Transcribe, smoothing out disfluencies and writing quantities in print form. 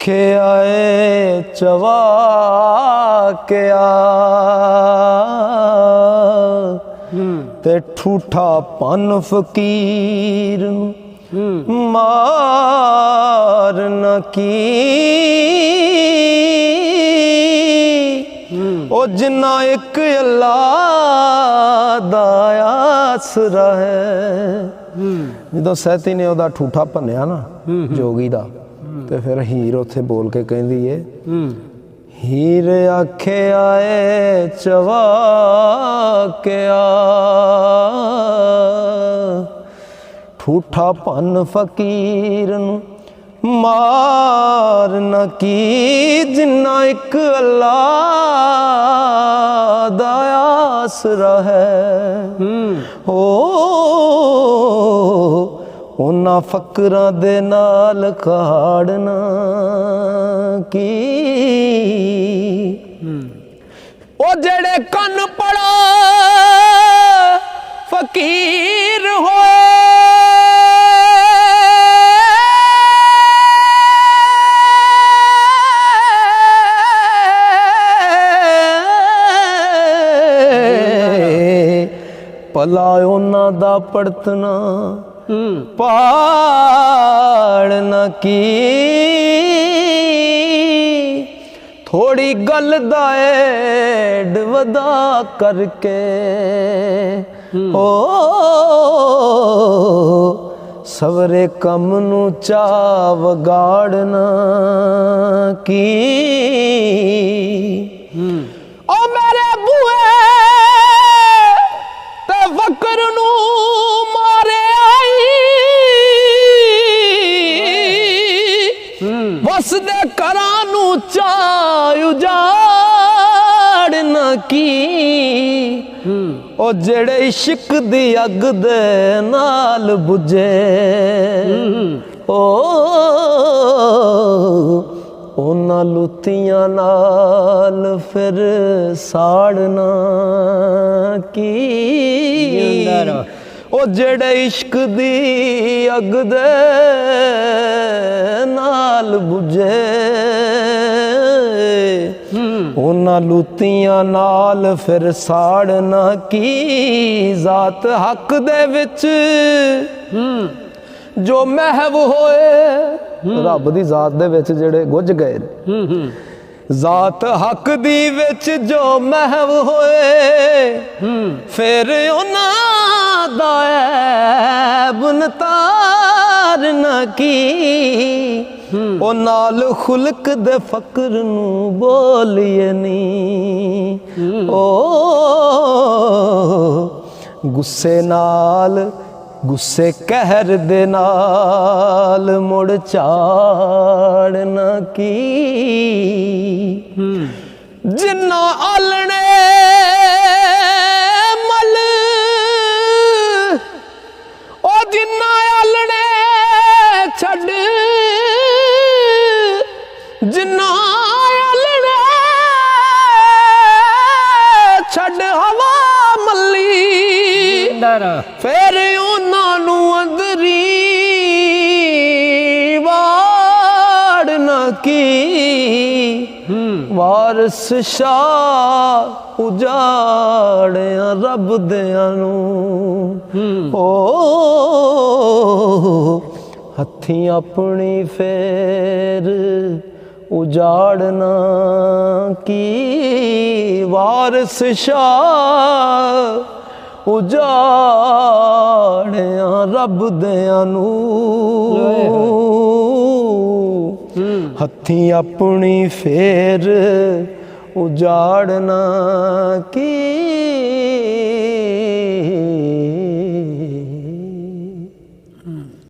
खे आए चवा के ते ठूठा पन फकीर मार न की ओ जिन्ना एक अल्लाह दा आसरा है। जो सैती ने ओदा ठूठा भन्निया ना जोगी दा ते फिर हीर उत्थे बोल के कहंदी है हीर आखे आए चवा के ठूठा पन फकीर मार न की जिन्ना एक अल्लाह दा आसरा है। हो उन्ना फकरां दे नाल काड़ना की ओ जेड़े कन पड़ा फकीर हो भला उन्ना दा पड़तना पाड़ न की थोड़ी गल दा एड वदा करके ओ सवरे कम नू चा वगाड़ना की ओ मेरे बुए ते वकर नू मारे बस दे घरां नू चा उजाड़ न की ओ जेड़े इश्क दी अग दे नाल बुझे ओ उन्हां लुतियां नाल फिर साड़ना की ओ जेड़े इश्क दी अग दे नाल बुझे उन्हां लुतियां नाल फिर साड़ना की जात हक दे विच जो महव होए रब दी जात दे विच जेड़े गुज गए जात हक दी विच जो महव होए फिर उन्हां दा ऐब नतार न की ओ नाल खुलक दे फकर नू बोलिए नी ओ गुस्से कहर दे नाल मुड़ चाड़ न की जिन्ना आलने मल ओ जिन्ना आलने छड़ जिन्ना आलने छड़ हवा मली फिर उन्हां अंदरी वाड़ न की वारस शाह उजाड़िया रब दियां नू ओ हथी अपनी फेर उजाड़ना की वारस शाह उजाड़िया रब दियां नू हथी अपनी फेर उजाड़ना की।